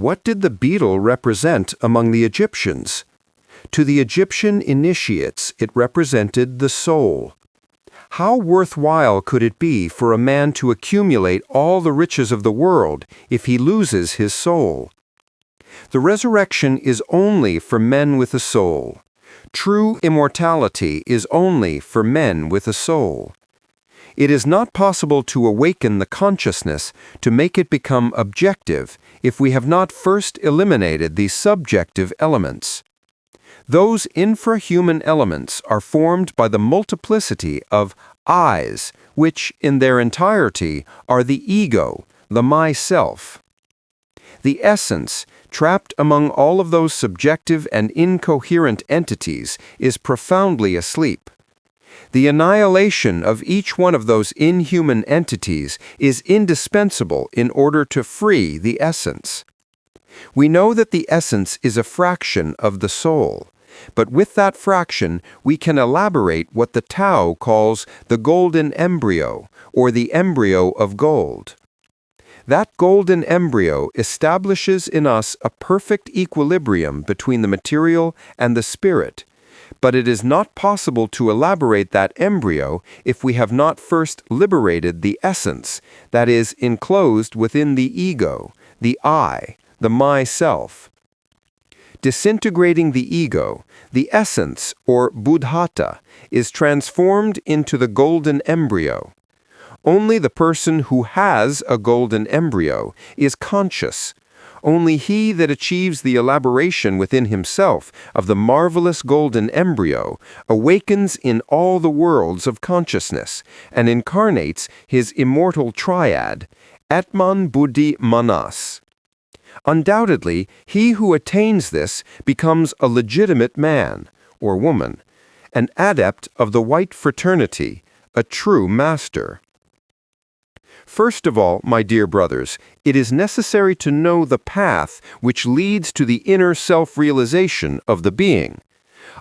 What did the beetle represent among the Egyptians? To the Egyptian initiates, it represented the soul. How worthwhile could it be for a man to accumulate all the riches of the world if he loses his soul? The resurrection is only for men with a soul. True immortality is only for men with a soul. It is not possible to awaken the consciousness to make it become objective if we have not first eliminated the subjective elements. Those infrahuman elements are formed by the multiplicity of I's, which, in their entirety, are the ego, the myself. The essence, trapped among all of those subjective and incoherent entities, is profoundly asleep. The annihilation of each one of those inhuman entities is indispensable in order to free the essence. We know that the essence is a fraction of the soul, but with that fraction we can elaborate what the Tao calls the golden embryo, or the embryo of gold. That golden embryo establishes in us a perfect equilibrium between the material and the spirit, but it is not possible to elaborate that embryo if we have not first liberated the essence, that is, enclosed within the ego, the I, the myself. Disintegrating the ego, the essence, or buddhata, is transformed into the golden embryo. Only the person who has a golden embryo is conscious. Only he that achieves the elaboration within himself of the marvelous golden embryo awakens in all the worlds of consciousness and incarnates his immortal triad, Atman Buddhi Manas. Undoubtedly, he who attains this becomes a legitimate man, or woman, an adept of the white fraternity, a true master. First of all, my dear brothers, it is necessary to know the path which leads to the inner self-realization of the being.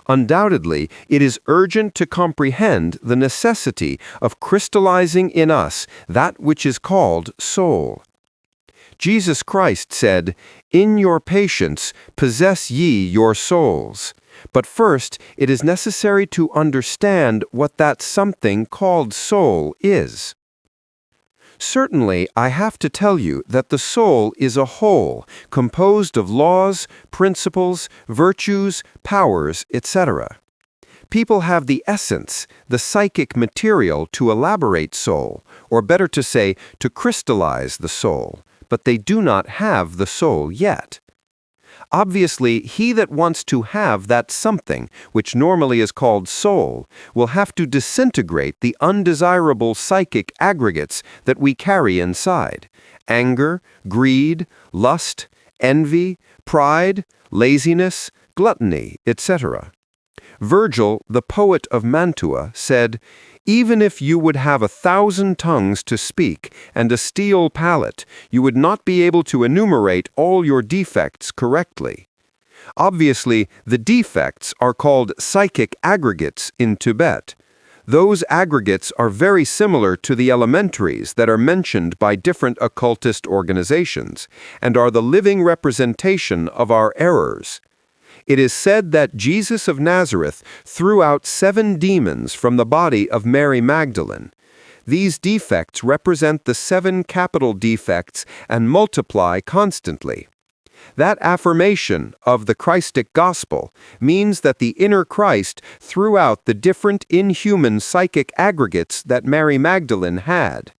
Undoubtedly, it is urgent to comprehend the necessity of crystallizing in us that which is called soul. Jesus Christ said, "In your patience possess ye your souls." But first, it is necessary to understand what that something called soul is. Certainly, I have to tell you that the soul is a whole, composed of laws, principles, virtues, powers, etc. People have the essence, the psychic material to elaborate soul, or better to say, to crystallize the soul, but they do not have the soul yet. Obviously, he that wants to have that something, which normally is called soul, will have to disintegrate the undesirable psychic aggregates that we carry inside: anger, greed, lust, envy, pride, laziness, gluttony, etc. Virgil, the poet of Mantua, said, "Even if you would have 1,000 tongues to speak and a steel palate, you would not be able to enumerate all your defects correctly." Obviously, the defects are called psychic aggregates in Tibet. Those aggregates are very similar to the elementaries that are mentioned by different occultist organizations, and are the living representation of our errors. It is said that Jesus of Nazareth threw out 7 demons from the body of Mary Magdalene. These defects represent the 7 capital defects and multiply constantly. That affirmation of the Christic gospel means that the inner Christ threw out the different inhuman psychic aggregates that Mary Magdalene had.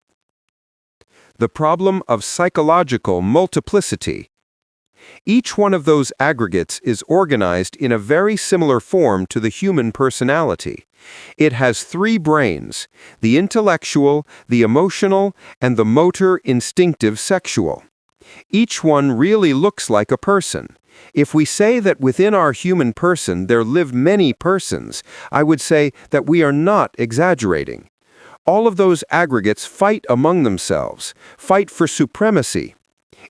The problem of psychological multiplicity. Each one of those aggregates is organized in a very similar form to the human personality. It has 3 brains: the intellectual, the emotional, and the motor instinctive sexual. Each one really looks like a person. If we say that within our human person there live many persons, I would say that we are not exaggerating. All of those aggregates fight among themselves, fight for supremacy.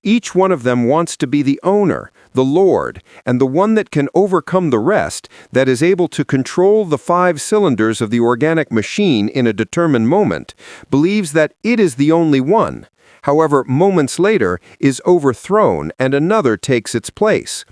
Each one of them wants to be the owner, the lord, and the one that can overcome the rest, that is able to control the 5 cylinders of the organic machine in a determined moment, believes that it is the only one, however, moments later is overthrown and another takes its place.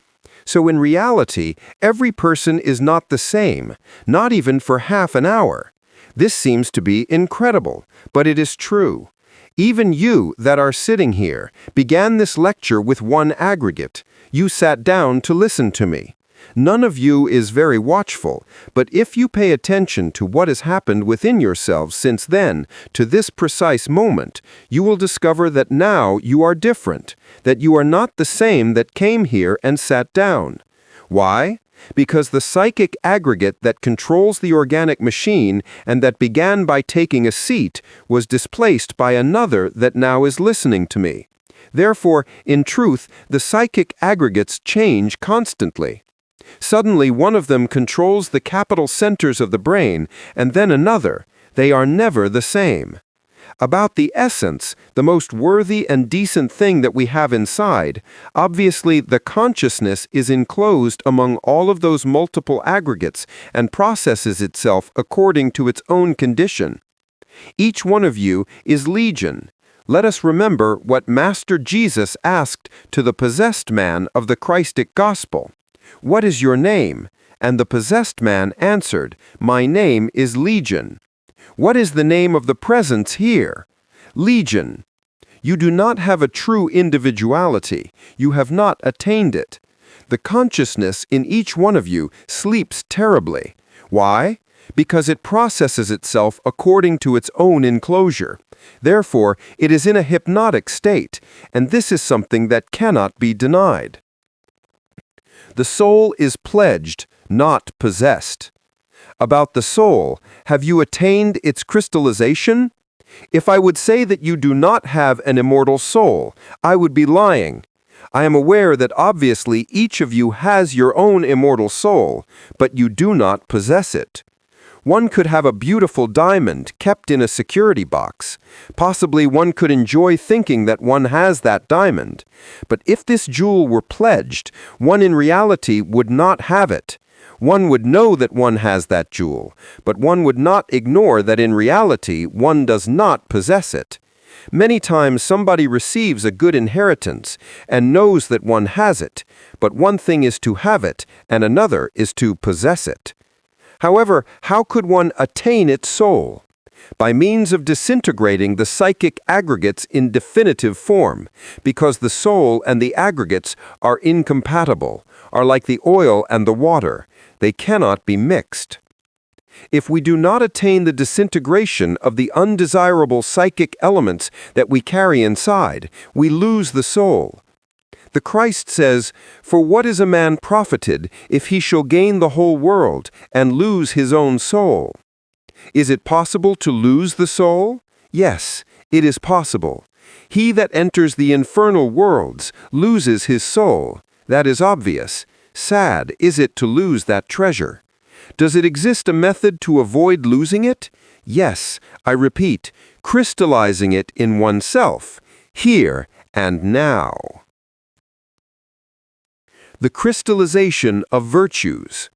So in reality, every person is not the same, not even for half an hour. This seems to be incredible, but it is true. Even you that are sitting here began this lecture with one aggregate. You sat down to listen to me. None of you is very watchful, but if you pay attention to what has happened within yourselves since then, to this precise moment, you will discover that now you are different, that you are not the same that came here and sat down. Why? Because the psychic aggregate that controls the organic machine and that began by taking a seat was displaced by another that now is listening to me. Therefore, in truth, the psychic aggregates change constantly. Suddenly, one of them controls the capital centers of the brain, and then another. They are never the same. About the essence, the most worthy and decent thing that we have inside, obviously the consciousness is enclosed among all of those multiple aggregates and processes itself according to its own condition. Each one of you is legion. Let us remember what Master Jesus asked to the possessed man of the Christic gospel. "What is your name?" And the possessed man answered, "My name is Legion." What is the name of the presence here? Legion. You do not have a true individuality. You have not attained it. The consciousness in each one of you sleeps terribly. Why? Because it processes itself according to its own enclosure. Therefore, it is in a hypnotic state, and this is something that cannot be denied. The soul is pledged, not possessed. About the soul, have you attained its crystallization? If I would say that you do not have an immortal soul, I would be lying. I am aware that obviously each of you has your own immortal soul, but you do not possess it. One could have a beautiful diamond kept in a security box. Possibly one could enjoy thinking that one has that diamond. But if this jewel were pledged, one in reality would not have it. One would know that one has that jewel, but one would not ignore that in reality one does not possess it. Many times somebody receives a good inheritance and knows that one has it, but one thing is to have it and another is to possess it. However, how could one attain its soul? By means of disintegrating the psychic aggregates in definitive form, because the soul and the aggregates are incompatible, are like the oil and the water. They cannot be mixed. If we do not attain the disintegration of the undesirable psychic elements that we carry inside, we lose the soul. The Christ says, "For what is a man profited if he shall gain the whole world and lose his own soul?" Is it possible to lose the soul? Yes, it is possible. He that enters the infernal worlds loses his soul. That is obvious. Sad is it to lose that treasure. Does it exist a method to avoid losing it? Yes, I repeat, crystallizing it in oneself, here and now. The crystallization of virtues.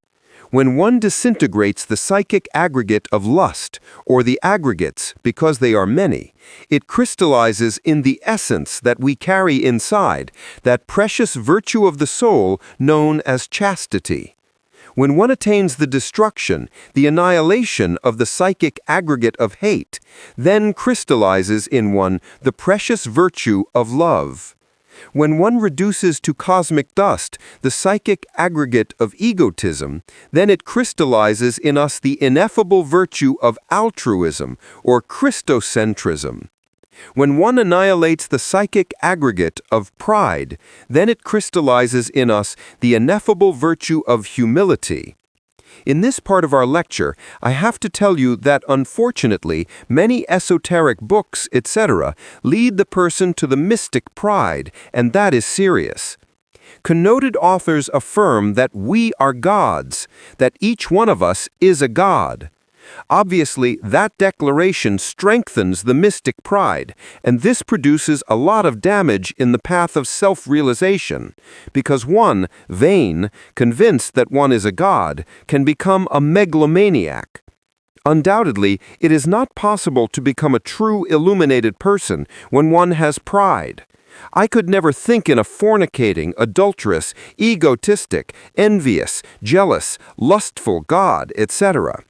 When one disintegrates the psychic aggregate of lust, or the aggregates because they are many, it crystallizes in the essence that we carry inside, that precious virtue of the soul known as chastity. When one attains the destruction, the annihilation of the psychic aggregate of hate, then crystallizes in one the precious virtue of love. When one reduces to cosmic dust the psychic aggregate of egotism, then it crystallizes in us the ineffable virtue of altruism or Christocentrism. When one annihilates the psychic aggregate of pride, then it crystallizes in us the ineffable virtue of humility. In this part of our lecture, I have to tell you that unfortunately, many esoteric books, etc., lead the person to the mystic pride, and that is serious. Connoted authors affirm that we are gods, that each one of us is a god. Obviously, that declaration strengthens the mystic pride, and this produces a lot of damage in the path of self-realization, because one, vain, convinced that one is a god, can become a megalomaniac. Undoubtedly, it is not possible to become a true illuminated person when one has pride. I could never think in a fornicating, adulterous, egotistic, envious, jealous, lustful God, etc.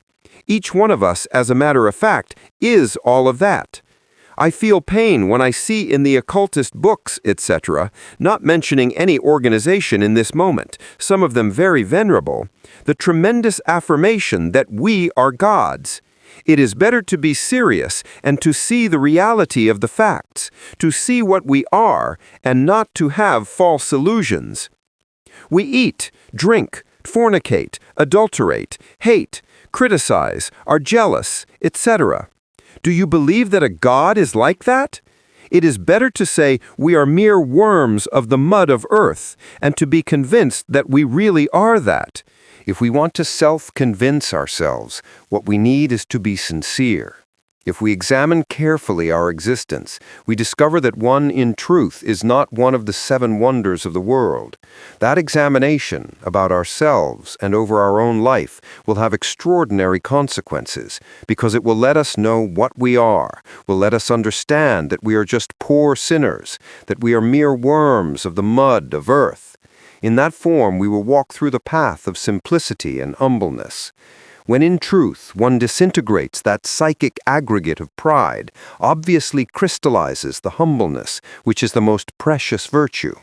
Each one of us, as a matter of fact, is all of that. I feel pain when I see in the occultist books, etc., not mentioning any organization in this moment, some of them very venerable, the tremendous affirmation that we are gods. It is better to be serious and to see the reality of the facts, to see what we are, and not to have false illusions. We eat, drink, fornicate, adulterate, hate, criticize, are jealous, etc. Do you believe that a God is like that? It is better to say we are mere worms of the mud of earth, and to be convinced that we really are that. If we want to self-convince ourselves, what we need is to be sincere. If we examine carefully our existence, we discover that one, in truth, is not one of the 7 wonders of the world. That examination about ourselves and over our own life will have extraordinary consequences, because it will let us know what we are, will let us understand that we are just poor sinners, that we are mere worms of the mud of earth. In that form, we will walk through the path of simplicity and humbleness. When in truth one disintegrates that psychic aggregate of pride, obviously crystallizes the humbleness, which is the most precious virtue.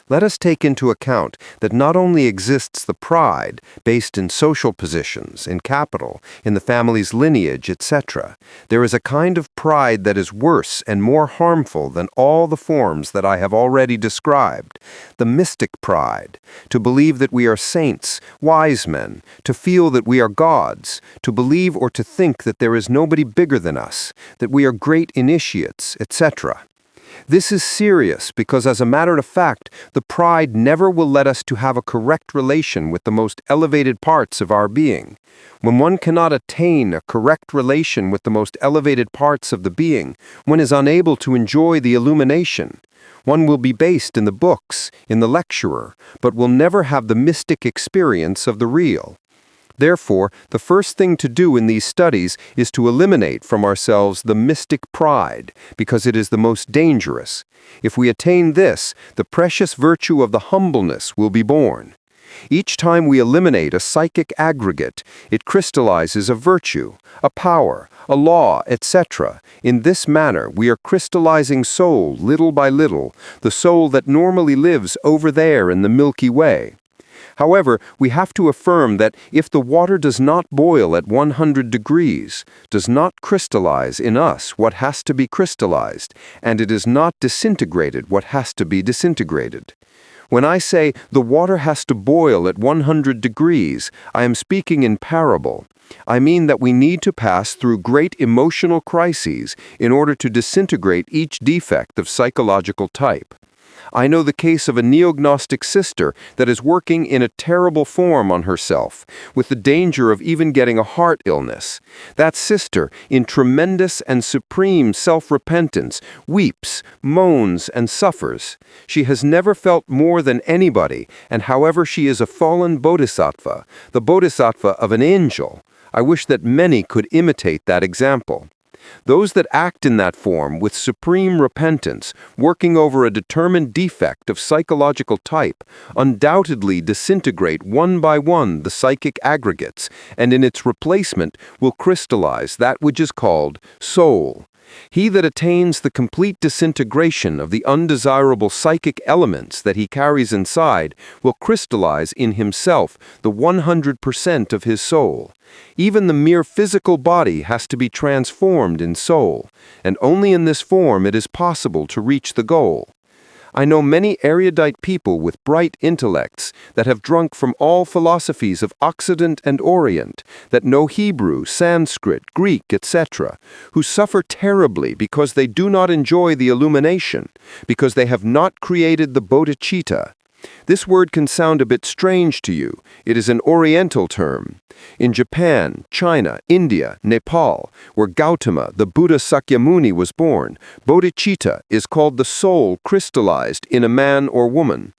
Let us take into account that not only exists the pride based in social positions, in capital, in the family's lineage, etc., there is a kind of pride that is worse and more harmful than all the forms that I have already described, the mystic pride, to believe that we are saints, wise men, to feel that we are gods, to believe or to think that there is nobody bigger than us, that we are great initiates, etc. This is serious because, as a matter of fact, the pride never will let us to have a correct relation with the most elevated parts of our being. When one cannot attain a correct relation with the most elevated parts of the being, one is unable to enjoy the illumination. One will be based in the books, in the lecturer, but will never have the mystic experience of the real. Therefore, the first thing to do in these studies is to eliminate from ourselves the mystic pride, because it is the most dangerous. If we attain this, the precious virtue of the humbleness will be born. Each time we eliminate a psychic aggregate, it crystallizes a virtue, a power, a law, etc. In this manner, we are crystallizing soul little by little, the soul that normally lives over there in the Milky Way. However, we have to affirm that if the water does not boil at 100 degrees, does not crystallize in us what has to be crystallized, and it is not disintegrated what has to be disintegrated. When I say the water has to boil at 100 degrees, I am speaking in parable. I mean that we need to pass through great emotional crises in order to disintegrate each defect of psychological type. I know the case of a neo-Gnostic sister that is working in a terrible form on herself, with the danger of even getting a heart illness. That sister, in tremendous and supreme self-repentance, weeps, moans, and suffers. She has never felt more than anybody, and however she is a fallen bodhisattva, the bodhisattva of an angel. I wish that many could imitate that example. Those that act in that form with supreme repentance, working over a determined defect of psychological type, undoubtedly disintegrate one by one the psychic aggregates, and in its replacement will crystallize that which is called soul. He that attains the complete disintegration of the undesirable psychic elements that he carries inside will crystallize in himself the 100% of his soul. Even the mere physical body has to be transformed in soul, and only in this form it is possible to reach the goal. I know many erudite people with bright intellects that have drunk from all philosophies of Occident and Orient, that know Hebrew, Sanskrit, Greek, etc., who suffer terribly because they do not enjoy the illumination, because they have not created the bodhicitta. This word can sound a bit strange to you. It is an Oriental term. In Japan, China, India, Nepal, where Gautama, the Buddha Sakyamuni, was born, bodhicitta is called the soul crystallized in a man or woman.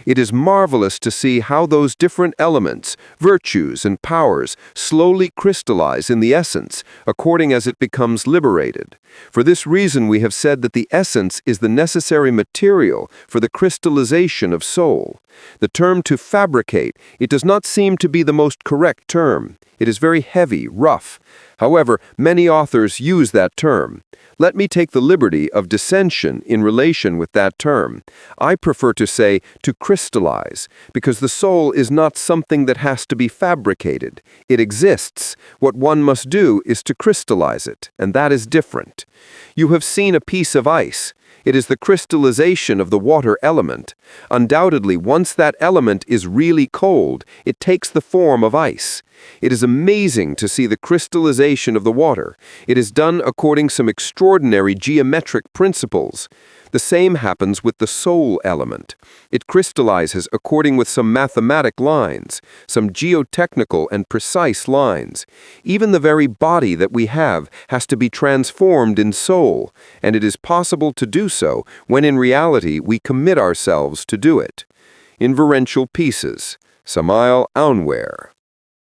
It is marvelous to see how those different elements, virtues, and powers slowly crystallize in the essence, according as it becomes liberated. For this reason we have said that the essence is the necessary material for the crystallization of soul. The term to fabricate, it does not seem to be the most correct term. It is very heavy, rough. However, many authors use that term. Let me take the liberty of dissension in relation with that term. I prefer to say to crystallize, because the soul is not something that has to be fabricated. It exists. What one must do is to crystallize it, and that is different. You have seen a piece of ice. It is the crystallization of the water element. Undoubtedly, once that element is really cold, it takes the form of ice. It is amazing to see the crystallization of the water. It is done according to some extraordinary geometric principles. The same happens with the soul element. It crystallizes according with some mathematic lines, some geotechnical and precise lines. Even the very body that we have has to be transformed in soul, and it is possible to do so when in reality we commit ourselves to do it. Inferential Pieces, Samael Aun Weor.